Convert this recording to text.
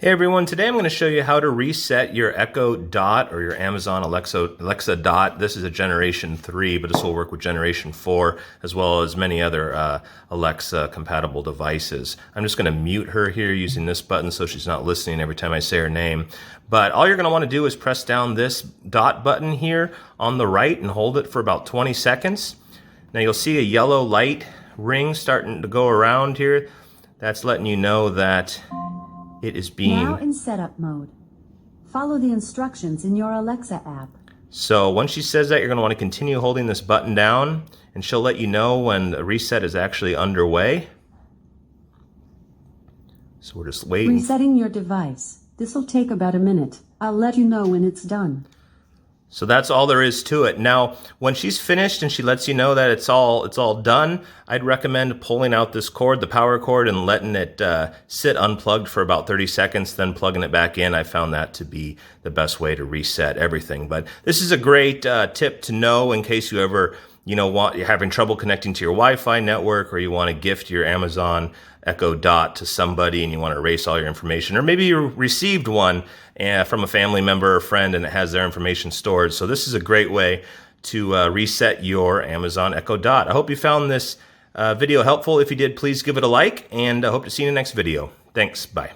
Hey everyone, today I'm going to show you how to reset your Echo Dot or your Amazon Alexa Dot. This is a Generation 3, but this will work with Generation 4 as well as many other Alexa compatible devices. I'm just going to mute her here using this button so she's not listening every time I say her name. But all you're going to want to do is press down this dot button here on the right and hold it for about 20 seconds. Now you'll see a yellow light ring starting to go around here. That's letting you know that it is being... Now in setup mode. Follow the instructions in your Alexa app. So once she says that, you're going to want to continue holding this button down, and she'll let you know when the reset is actually underway. So we're just waiting. Resetting your device. This will take about a minute. I'll let you know when it's done. So that's all there is to it. Now, when she's finished and she lets you know that it's all done, I'd recommend pulling out this cord, the power cord, and letting it sit unplugged for about 30 seconds, then plugging it back in. I found that to be the best way to reset everything. But this is a great tip to know in case you ever, you're having trouble connecting to your Wi-Fi network, or you want to gift your Amazon Echo Dot to somebody and you want to erase all your information, or maybe you received one from a family member or friend and it has their information stored. So this is a great way to reset your Amazon Echo Dot. I hope you found this video helpful. If you did, please give it a like, and I hope to see you in the next video. Thanks. Bye.